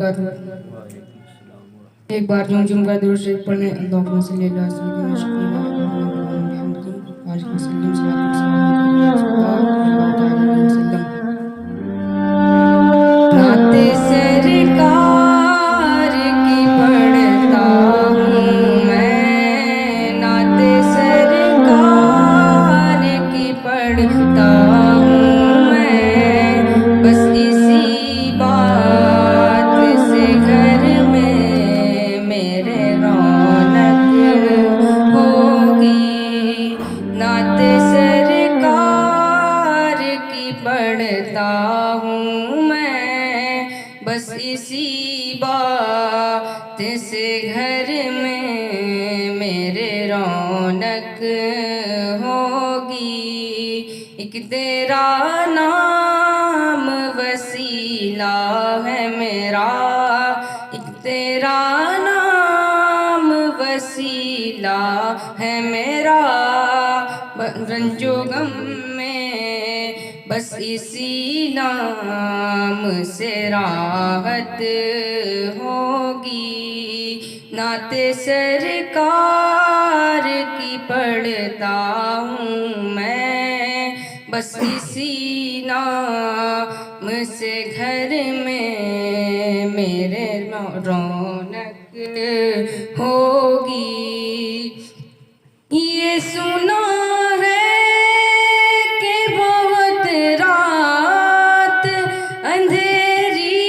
وبرکاتہ۔ ایک بار جم کا درود شریف پڑھنے اللہم صلی اللہ سیدنا سیدنا محمد وعلیہ وسلم صلاۃ اللہ تعالی علیہ وسلم۔ نعت سرکار کی پڑھتا ہوں میں، نعت سرکار کی پڑھتا ہوں میں، بس اسی بات سے گھر میں میرے رونق ہوگی۔ نعت سرکار کی پڑھتا ہوں میں، بس اسی بات سے گھر میں میرے رونق ہوگی۔ ایک تیرا نام وسیلہ ہے میرا، ایک تیرا نام وسیلہ ہے میرا، رنج و غم میں بس اسی نام سے راحت ہوگی۔ نعت سرکار کی پڑھتا ہوں میں، بس اسی نام سے گھر میں میرے رونق ہوگی۔ یہ سنا ہے کہ بہت رات اندھیری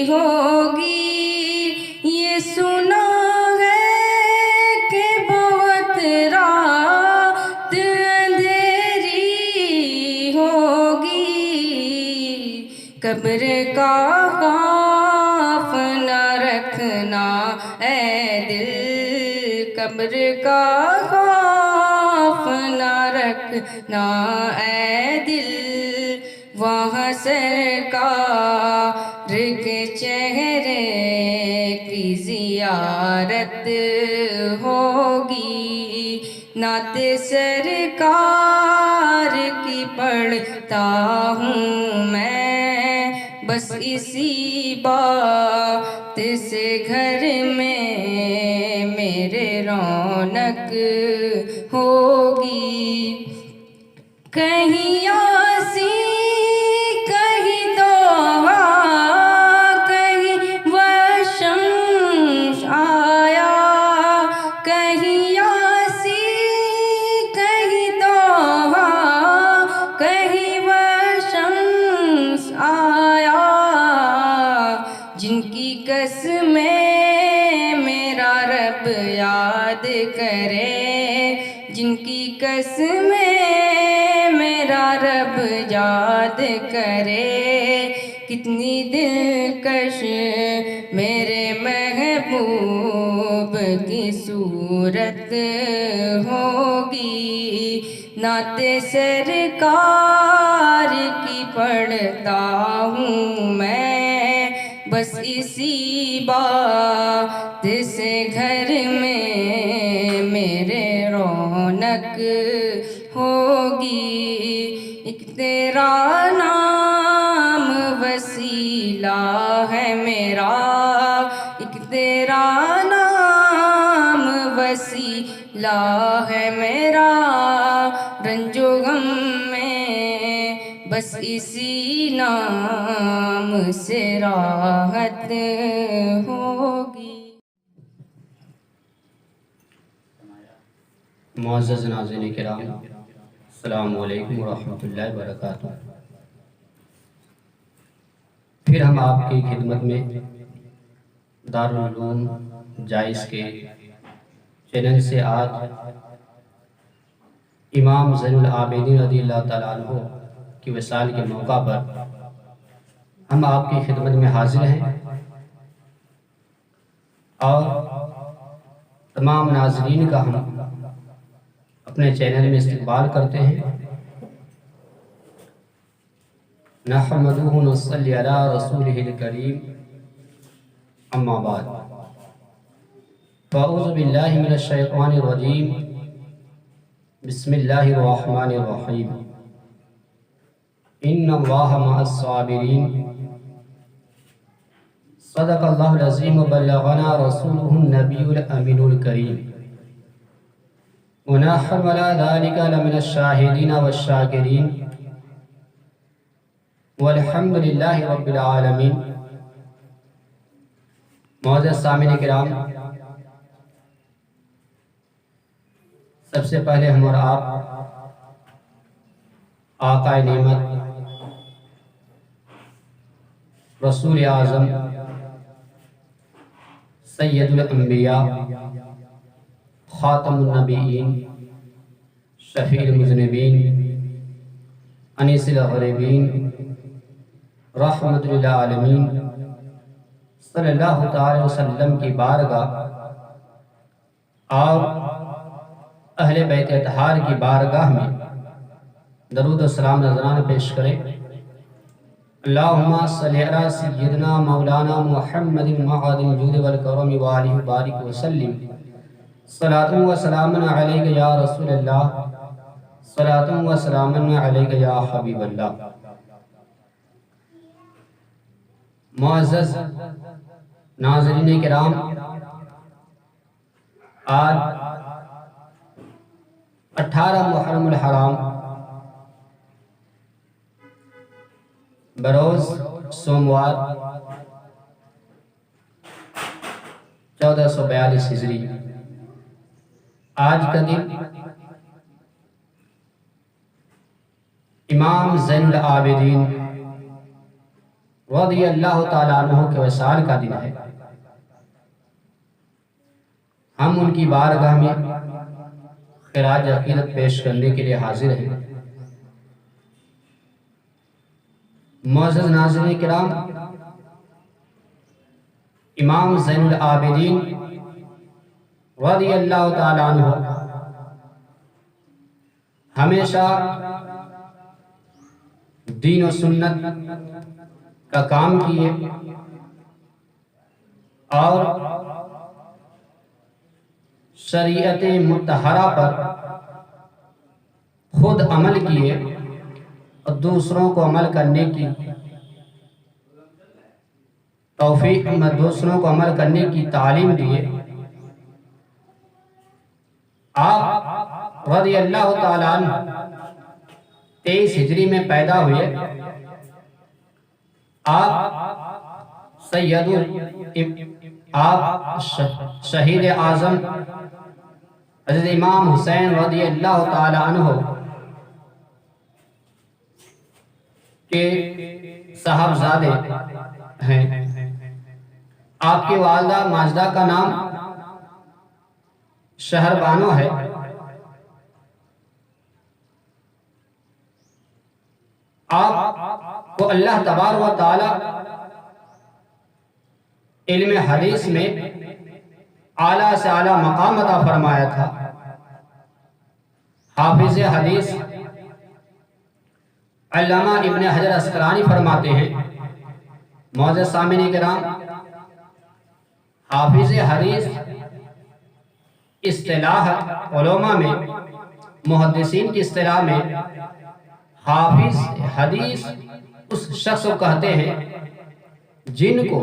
ہوگی، یہ سنا ہے کہ بہت رات اندھیری ہوگی۔ قبر کا خوف نہ رکھنا اے دل، قبر کا خوف نہ رکھنا اے دل، وہاں سرکار کے چہرے کی زیارت ہوگی۔ نعت سرکار کی پڑھتا ہوں میں، بس اسی بات سے گھر میں میرے رونق ہوگی۔ کہیں آسی کہیں توبہ کہیں وشمس آیا، کہیں آسی کہیں توبہ کہیں وشمس آیا، جن کی قسمیں میرا رب یاد کرے، جن کی قسمیں میرا رب یاد کرے، کتنی دلکش میرے محبوب کی صورت ہوگی۔ نعت سرکار کی پڑھتا ہوں میں، بس اسی بات سے گھر میں میرے رونق ہوگی۔ ایک تیرا نام وسیلہ ہے میرا، ایک تیرا نام وسیلہ ہے میرا، رنج و غم میں بس اسی نام سے راحت ہوگی۔ معزز ناظرین کرام، السلام علیکم ورحمۃ اللہ وبرکاتہ۔ پھر ہم آپ کی خدمت میں دارالعلوم جائز کے چینل سے آج امام زین العابدین رضی اللہ تعالیٰ عنہ کی وصال کے موقع پر ہم آپ کی خدمت میں حاضر ہیں اور تمام ناظرین کا ہم اپنے چینل میں استقبال کرتے ہیں۔ نحمدہ ونصلی علی رسولہ الکریم، اما بعد، فاعوذ باللہ من الشیطان الرجیم، بسم اللہ الرحمن الرحیم۔ ان اللہ مع الصابرین، صدق اللہ العظیم و بلغنا رسولہ النبی الامین الکریم ونحن ولا ذلك لمن الشاہدین والشاکرین والحمد للہ رب العالمین۔ معزز سامعین کرام، سب سے پہلے ہم اور آپ آقا نعمت رسول اعظم سید الانبیاء خاتم النبیین شفیع المذنبین انیس الغریبین رحمت للعالمین صلی اللہ تعالی وسلم کی بارگاہ اور اہل بیت اطہار کی بارگاہ میں درود و سلام نذرانہ پیش کریں۔ اللہم صلی علی سیدنا مولانا محمد معاد الجود والکرم وآلہ بارک وسلم صلاۃ و سلام علیک یا رسول اللہ صلاۃ و سلام علیک یا حبیب اللہ۔ معزز ناظرین کرام، آج 18 محرم الحرام بروز سوموار 1442 ہجری، آج کا دن امام زین العابدین رضی اللہ تعالیٰ عنہ کے وصال کا دن ہے۔ ہم ان کی بارگاہ میں خراج عقیدت پیش کرنے کے لیے حاضر ہیں۔ معزز ناظرین کرام، امام زین العابدین رضی اللہ تعالیٰ عنہ ہمیشہ دین و سنت کا کام کیے اور شریعت مطہرہ پر خود عمل کیے اور دوسروں کو عمل کرنے کی توفیق، دوسروں کو عمل کرنے کی تعلیم دیے۔ آپ رضی اللہ تعالیٰ عنہ 23 ہجری میں پیدا ہوئے۔ آپ شہید اعظم حضرت امام حسین رضی اللہ تعالیٰ عنہ کے صاحبزادے ہیں۔ آپ کی والدہ ماجدہ کا نام شہر بانو ہے۔ آپ کو اللہ تبارک و تعالی علم حدیث میں اعلیٰ سے اعلیٰ مقام عطا فرمایا تھا۔ حافظ حدیث علامہ ابن حجر عسقلانی فرماتے ہیں، معزز سامعین کرام، حافظ حدیث اصطلاح علماء میں، محدثین کی اصطلاح میں حافظ حدیث اس شخص کو کہتے ہیں جن کو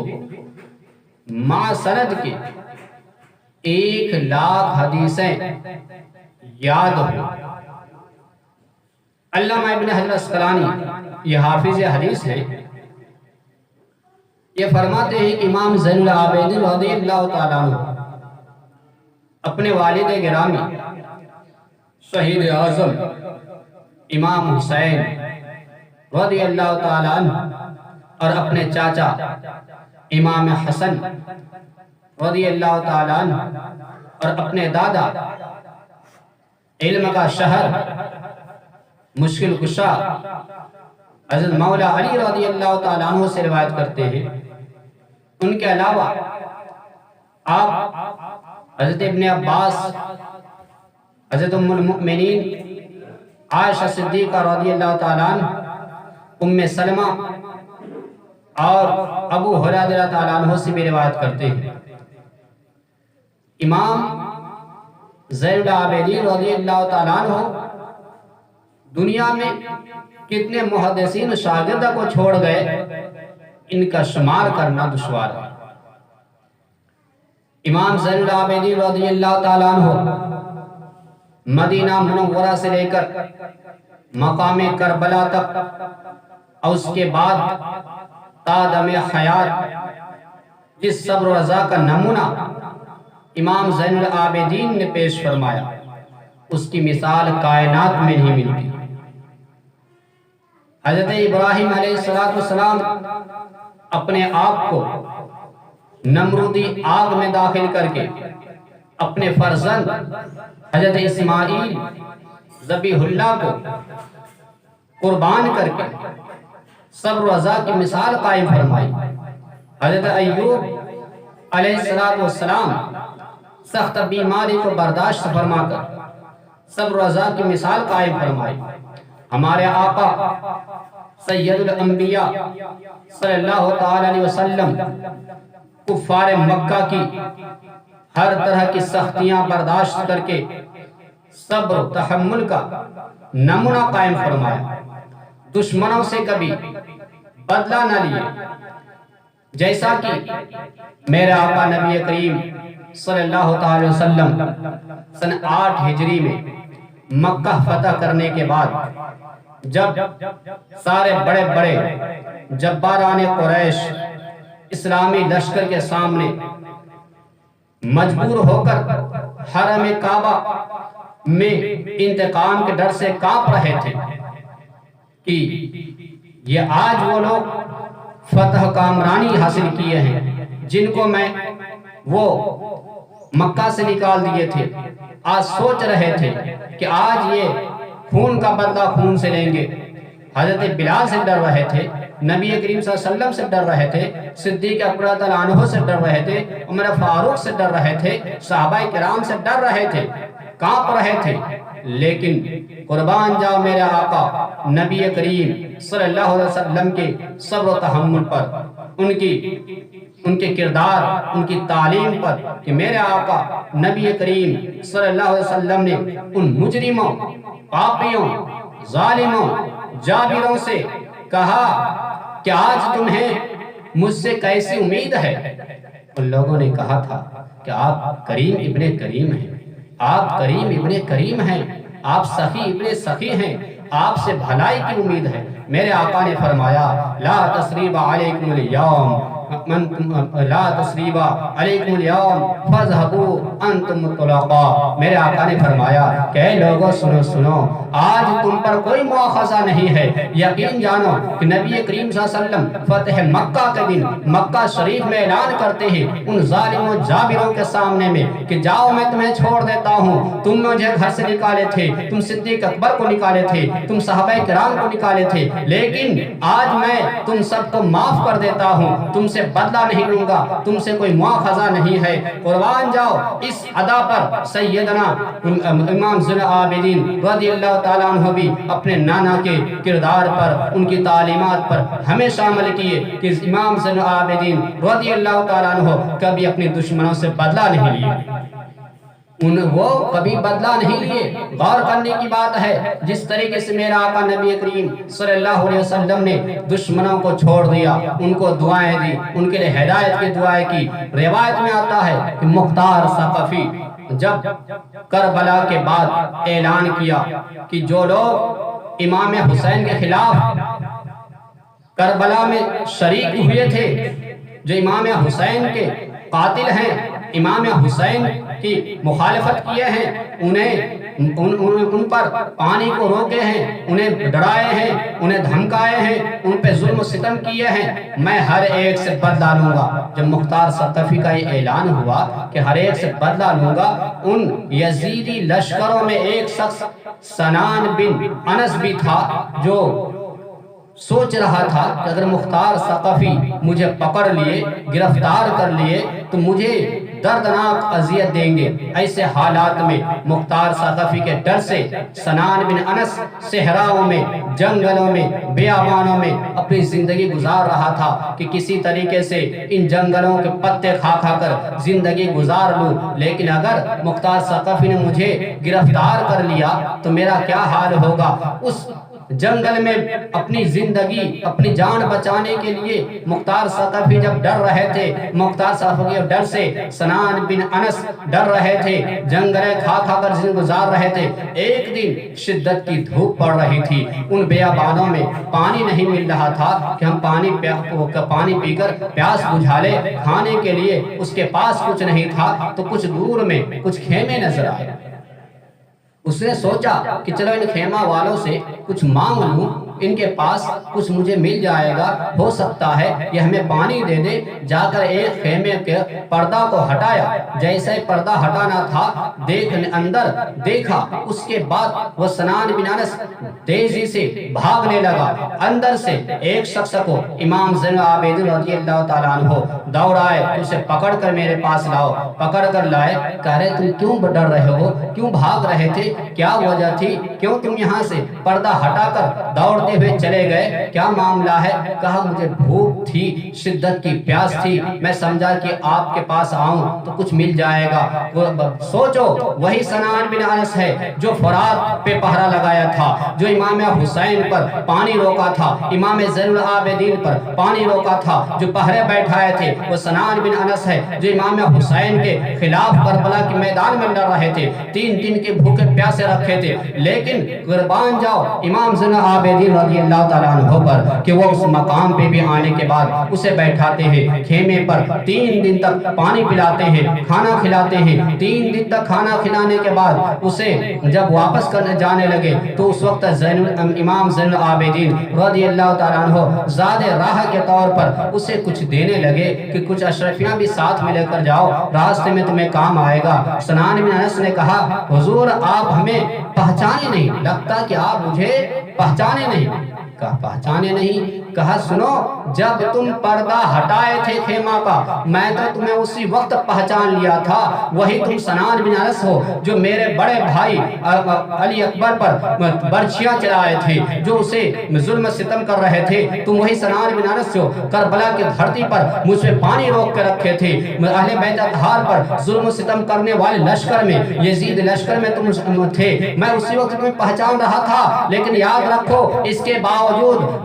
مع سند کے 1,00,000 حدیثیں یاد ہو۔ علامہ ابن حجر عسقلانی یہ حافظ حدیث ہیں۔ یہ فرماتے ہیں کہ امام زین العابدین رضی اللہ تعالیٰ عنہ اپنے والد گرامی شہید اعظم امام حسین رضی اللہ تعالیٰ عنہ اور اپنے چاچا امام حسن رضی اللہ تعالیٰ عنہ اور اپنے دادا علم کا شہر مشکل کشا حضرت مولا علی رضی اللہ تعالیٰ عنہ سے روایت کرتے ہیں۔ ان کے علاوہ آپ حضرت ابن عباس، حضرت ام المؤمنین عائشہ صدیقہ رضی اللہ تعالیٰ عنہ، ام سلمہ اور ابو ہریرہ رضی اللہ تعالیٰ عنہ سے بھی روایت کرتے ہیں۔ امام زین العابدین رضی اللہ تعالیٰ عنہ دنیا میں کتنے محدثین و شاگردہ کو چھوڑ گئے، ان کا شمار کرنا دشوار ہے۔ امام زین العابدین رضی اللہ تعالیٰ عنہ مدینہ منورہ سے لے کر مقام کربلا تک اور اس کے بعد تا دم حیات جس صبر و رضا کا نمونہ امام زین العابدین نے پیش فرمایا، اس کی مثال کائنات میں نہیں ملتی۔ حضرت ابراہیم علیہ السلام اپنے آپ کو نمرودی آگ میں داخل کر کے اپنے فرزند حضرت اسماعیل ذبیح اللہ کو قربان کر کے صبر و رضا کی مثال قائم فرمائی۔ حضرت ایوب علیہ السلام سخت بیماری کو برداشت فرما کر صبر و رضا کی مثال قائم فرمائی۔ ہمارے آقا سید الانبیاء صلی اللہ تعالی علیہ وسلم کفار مکہ کی ہر طرح کی سختیاں برداشت کر کے صبر و تحمل کا نمونہ قائم فرمایا، دشمنوں سے کبھی بدلہ نہ لیے، جیسا کہ میرے آقا نبی کریم صلی اللہ تعالی وسلم سن 8 ہجری میں مکہ فتح کرنے کے بعد جب سارے بڑے بڑے جباران قریش اسلامی لشکر کے سامنے مجبور ہو کر حرم کعبہ میں انتقام کے ڈر سے کانپ رہے تھے کہ یہ آج وہ لوگ فتح کامرانی حاصل کیے ہیں جن کو میں وہ مکہ سے نکال دیے تھے، آج سوچ رہے تھے کہ آج یہ خون کا بدلہ خون سے لیں گے۔ حضرت بلال سے ڈر رہے تھے، نبی کریم صلی اللہ علیہ وسلم سے ڈر رہے تھے، صدیق اکبر رضی اللہ عنہ سے ڈر رہے تھے، عمر فاروق سے ڈر رہے تھے، صحابہ کرام سے ڈر رہے تھے، کانپ رہے تھے، لیکن قربان جاؤ میرے آقا نبی کریم صلی اللہ علیہ وسلم کے صبر و تحمل پر، ان کے کردار، ان کی تعلیم پر کہ میرے آقا نبی کریم صلی اللہ علیہ وسلم نے ان مجرموں، پاپیوں، ظالموں، جابروں سے کہا کہ آج تمہیں مجھ سے کیسی امید ہے؟ ان لوگوں نے کہا تھا کہ آپ کریم ابن کریم ہیں، آپ کریم ابن کریم ہیں، آپ سخی ابن سخی ہیں، آپ سے بھلائی کی امید ہے۔ میرے آقا نے فرمایا لا تثریب علیکم اليوم لا تثریب علیکم اليوم فاذهبوا انتم الطلقاء۔ میرے آقا نے فرمایا کہ اے لوگوں سنو سنو، آج تم پر کوئی مواخذہ نہیں ہے، یقین جانو کہ نبی کریم صلی اللہ علیہ وسلم فتح مکہ کے دن مکہ شریف میں اعلان کرتے ہیں ان ظالموں جابروں کے سامنے میں کہ جاؤ میں تمہیں چھوڑ دیتا ہوں، تم مجھے گھر سے نکالے تھے، تم صدیق اکبر کو نکالے تھے، تم صحابہ کرام کو نکالے تھے، لیکن آج میں تم سب کو معاف کر دیتا ہوں، تم سے بدلہ نہیں لوں گا، تم سے کوئی مواخذہ نہیں ہے۔ قربان جاؤ اس ادا پر سیدنا امام زین العابدین رضی اللہ تعالیٰ عنہ بھی اپنے نانا کے کردار پر، ان کی تعلیمات پر ہمیشہ عمل کیے کہ امام زین العابدین رضی اللہ تعالیٰ عنہ کبھی اپنے دشمنوں سے بدلہ نہیں لیے، وہ کبھی بدلہ نہیں لیے۔ غور کرنے کی بات ہے جس طریقے سے میرا آقا نبی کریم صلی اللہ علیہ وسلم نے دشمنوں کو چھوڑ دیا، ان کو دعائیں دی، ان کے لیے ہدایت کی دعائیں کی۔ روایت میں آتا ہے کہ مختار ثقفی جب کربلا کے بعد اعلان کیا کہ جو لوگ امام حسین کے خلاف کربلا میں شریک ہوئے تھے، جو امام حسین کے قاتل ہیں، امام حسین کی مخالفت کیے ہیں، ان پر پانی کو روکے ہیں، انہیں ڈرائے ہیں، انہیں دھمکائے ہیں، ان پہ ظلم و ستم کیے ہیں، میں ہر ایک سے بدلہ لوں گا۔ جب مختار ثقفی کا یہ اعلان ہوا کہ ہر ایک سے بدلہ لوں گا، ان یزیدی لشکروں میں ایک شخص سنان بن انس بھی تھا جو سوچ رہا تھا کہ اگر مختار ثقفی مجھے پکڑ لیے، گرفتار کر لیے تو مجھے دردناک اذیت دیں گے۔ ایسے حالات میں مختار ثقفی کے ڈر سے سنان بن انس صحراؤں میں، جنگلوں میں، بیابانوں میں اپنی زندگی گزار رہا تھا کہ کسی طریقے سے ان جنگلوں کے پتے کھا کھا کر زندگی گزار لوں، لیکن اگر مختار ثقفی نے مجھے گرفتار کر لیا تو میرا کیا حال ہوگا۔ اس جنگل میں اپنی زندگی اپنی جان بچانے کے لیے مختار ثقفی جب ڈر رہے تھے، مختار ثقفی ڈر سے سنان بن انس ڈر رہے تھے، جنگلیں کھا کھا کر زندگی گزار رہے تھے۔ ایک دن شدت کی دھوپ پڑ رہی تھی، ان بیابانوں میں پانی نہیں مل رہا تھا کہ ہم پانی پی کر پیاس بجھا لے، کھانے کے لیے اس کے پاس کچھ نہیں تھا تو کچھ دور میں کچھ خیمے نظر آئے۔ اس نے سوچا کہ چلو ان خیمہ والوں سے کچھ مانگ لوں، ان کے پاس کچھ مجھے مل جائے گا، ہو سکتا ہے یہ ہمیں پانی دے دے۔ جا کر ایک خیمے کے پردہ کو ہٹایا، جیسے پردہ ہٹانا تھا اندر دیکھا، اس کے بعد وہ سنان بن انس تیزی سے بھاگنے لگا۔ اندر سے ایک شخص کو امام زین العابدین رضی اللہ تعالیٰ عنہ دوڑائے، اسے پکڑ کر میرے پاس لاؤ۔ پکڑ کر لائے، کہہ رہے تم کیوں ڈر رہے ہو، کیوں بھاگ رہے تھے، کیا وجہ تھی، کیوں تم یہاں سے پردہ ہٹا کر دوڑتے ہوئے چلے گئے، کیا معاملہ ہے؟ کہا مجھے بھوک تھی، شدت کی پیاس تھی، میں سمجھا کہ آپ کے پاس آؤں تو کچھ مل جائے گا۔ سوچو وہی سنان بن انس ہے جو فرات پہ پہرا لگایا تھا، جو امام حسین پر پانی روکا تھا، امام زین العابدین پر پانی روکا تھا، جو پہرے بیٹھائے تھے۔ وہ سنان بن انس ہے جو امام حسین کے خلاف کربلا کے میدان میں لڑ رہے تھے، 3 دن کے بھوکے پیاسے رکھے تھے، لیکن قربان جاؤ امام زین العابدین رضی اللہ تعالیٰ عنہ پر کہ وہ اس مقام پہ بھی آنے کے بعد اسے بیٹھاتے ہیں خیمے پر، 3 دن تک پانی پلاتے ہیں، کھانا کھلاتے ہیں۔ 3 دن تک کھانا کھلانے کے بعد اسے جب واپس کرنے جانے لگے تو اس وقت امام زین العابدین رضی اللہ تعالیٰ عنہ زاد راہ کے طور پر اسے کچھ دینے لگے کہ کچھ اشرفیاں بھی ساتھ میں لے کر جاؤ، راستے میں تمہیں کام آئے گا۔ سنان بن انس نے کہا حضور آپ ہمیں پہچانے نہیں، لگتا کہ آپ مجھے پہچانے نہیں۔ کہا پہچانے نہیں؟ کہا سنو، جب تم پردہ ہٹائے تھے خیمہ کا میں تو تمہیں اسی وقت پہچان لیا تھا، وہی تم سنان بن انس ہو جو میرے بڑے بھائی علی اکبر پر برچیاں چلائے تھے، جو اسے ظلم ستم کر رہے تھے۔ تم وہی سنان بن انس ہو کربلا کی دھرتی پر مجھ پہ پانی روک کے رکھے تھے، اہل بیت اطہار پر ظلم ستم کرنے والے لشکر میں، یزید لشکر میں تم تھے۔ میں اسی وقت تمہیں پہچان رہا تھا، لیکن یاد رکھو اس کے باوجود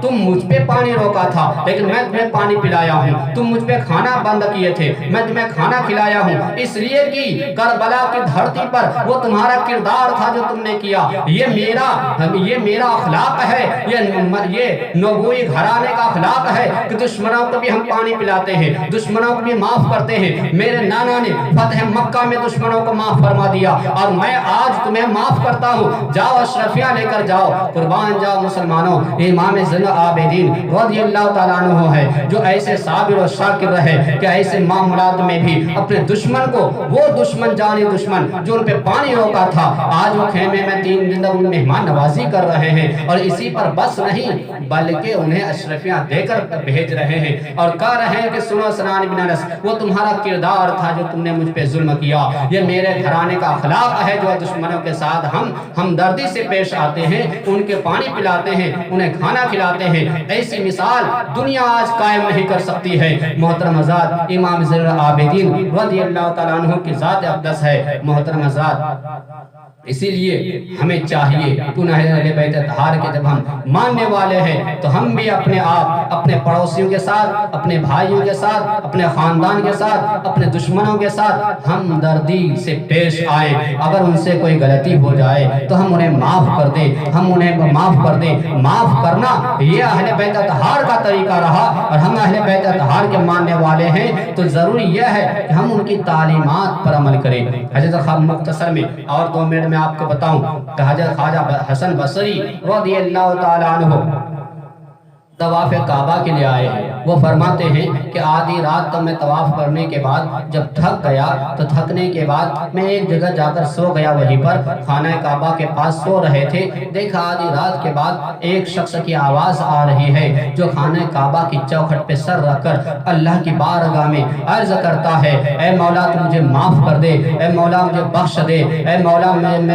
تم مجھ پہ پانی روکا تھا لیکن میں تمہیں پانی پلایا ہوں، تم مجھ پہ کھانا بند کیے تھے میں تمہیں کھانا کھلایا ہوں، اس لیے کہ کربلا کی دھرتی پر وہ تمہارا کردار تھا جو تم نے کیا۔ یہ میرا اخلاق ہے، یہ نبوی گھرانے کا اخلاق ہے کہ دشمنوں کو بھی ہم پانی پلاتے ہیں، دشمنوں کو بھی معاف کرتے ہیں۔ میرے نانا نے فتح مکہ میں دشمنوں کو معاف فرما دیا اور میں آج تمہیں معاف کرتا ہوں، جاؤ اشرفیاں لے کر جاؤ۔ قربان جاؤ مسلمانوں، امام زین العابدین رضی اللہ تعالیٰ عنہ ہے جو ایسے صابر و شاکر رہے کہ ایسے معاملات میں بھی اپنے دشمن کو، وہ دشمن جانی دشمن جو ان پہ پانی روکا تھا، آج وہ خیمے میں 3 دن تک مہمان نوازی کر رہے ہیں، اور اسی پر بس نہیں بلکہ انہیں اشرفیاں دے کر بھیج رہے ہیں اور کہہ رہے ہیں کہ سنو سنان بن انس، وہ تمہارا کردار تھا جو تم نے مجھ پہ ظلم کیا، یہ میرے گھرانے کا اخلاق ہے جو دشمنوں کے ساتھ ہم ہمدردی سے پیش آتے ہیں، ان کے پانی پلاتے ہیں، انہیں کھانا کھلاتے ہیں۔ ایسی مثال دنیا آج قائم نہیں کر سکتی ہے۔ محترم حضرات، امام زین العابدین رضی اللہ تعالیٰ عنہ کی ذات اقدس ہے۔ محترم حضرات، اسی لیے ہمیں چاہیے کہ اہل بیت اطہار کے جب ہم ماننے والے ہیں تو ہم بھی اپنے آپ، اپنے پڑوسیوں کے ساتھ، اپنے بھائیوں کے ساتھ، اپنے خاندان کے ساتھ، اپنے دشمنوں کے ساتھ ہمدردی سے پیش آئیں۔ اگر ان سے کوئی غلطی ہو جائے تو ہم انہیں معاف کر دیں، ہم انہیں معاف کر دیں۔ معاف کرنا یہ اہل بیت اطہار کا طریقہ رہا، اور ہم اہل بیت اطہار کے ماننے والے ہیں تو ضروری یہ ہے کہ ہم ان کی تعلیمات پر عمل کریں۔ حضرت مختصر میں اور 2 منٹ میں آپ کو بتاؤں کہ حضرت خواجہ حسن بصری رضی اللہ تعالیٰ عنہ طواف کعبہ کے لیے آئے ہیں۔ وہ فرماتے ہیں کہ آدھی رات تک میں طواف کرنے کے بعد جب تھک گیا تو تھکنے کے بعد میں ایک جگہ جا کر سو گیا، وہیں پر خانہ کعبہ کے پاس سو رہے تھے۔ دیکھا آدھی رات کے بعد ایک شخص کی آواز آ رہی ہے جو خانہ کعبہ کی چوکھٹ پہ سر رکھ کر اللہ کی بارگاہ میں عرض کرتا ہے، اے مولا تو مجھے معاف کر دے، اے مولا مجھے بخش دے، اے مولا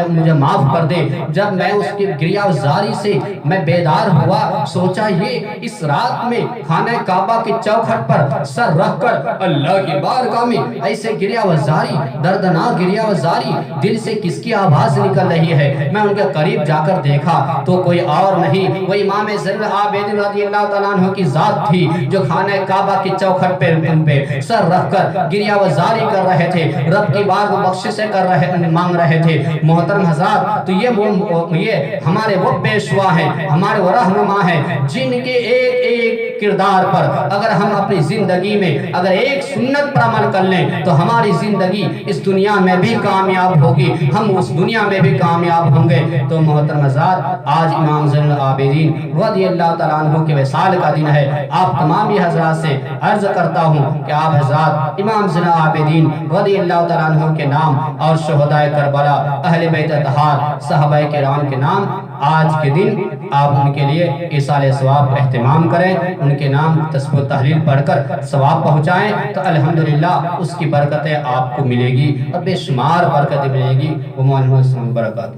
مجھے معاف کر دے۔ جب میں اس کی گریہ زاری سے میں بیدار ہوا، سوچا یہ اس رات میں خانہ کعبہ کی چوکھٹ پر سر رکھ کر اللہ کی بارگاہ میں ایسے گریہ وزاری، دردناک گریہ وزاری دل سے کس کی آواز نکل رہی ہے؟ میں ان کے قریب جا کر دیکھا تو کوئی اور نہیں، وہ امام زین العابدین رضی اللہ تعالیٰ عنہ کی ذات تھی جو خانہ کعبہ کی چوکھٹ پہ سر رکھ کر گریہ وزاری کر رہے تھے، رب کی بار بخششیں مانگ رہے تھے۔ محترم حضرات، تو یہ ہمارے وہ پیشوا ہیں، ہمارے وہ رہنما ہیں جن کے ایک ایک کردار پر اگر ہم اپنی زندگی میں اگر ایک سنت پر عمل کر لیں تو ہماری زندگی اس دنیا میں بھی کامیاب ہوگی، ہم اس دنیا میں بھی کامیاب ہوں گے۔ تو محترم حضرات، آج امام زین العابدین رضی اللہ تعالیٰ عنہ کے وصال کا دن ہے۔ آپ تمام بھی حضرات سے عرض کرتا ہوں کہ آپ حضرات امام زین العابدین رضی اللہ تعالیٰ عنہ کے نام اور شہداء کربلا، اہل بیت اطہار، صحابہ کرام کے نام آج کے دن آپ ان کے لیے ایصال ثواب کا اہتمام کریں، ان کے نام تسبیح و تحلیل پڑھ کر ثواب پہنچائیں تو الحمدللہ اس کی برکتیں آپ کو ملے گی اور بے شمار برکتیں ملے گی۔ ومعلوم برکات۔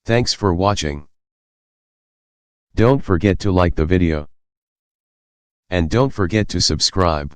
Thanks for watching. Don't forget to like the video. And don't forget to subscribe.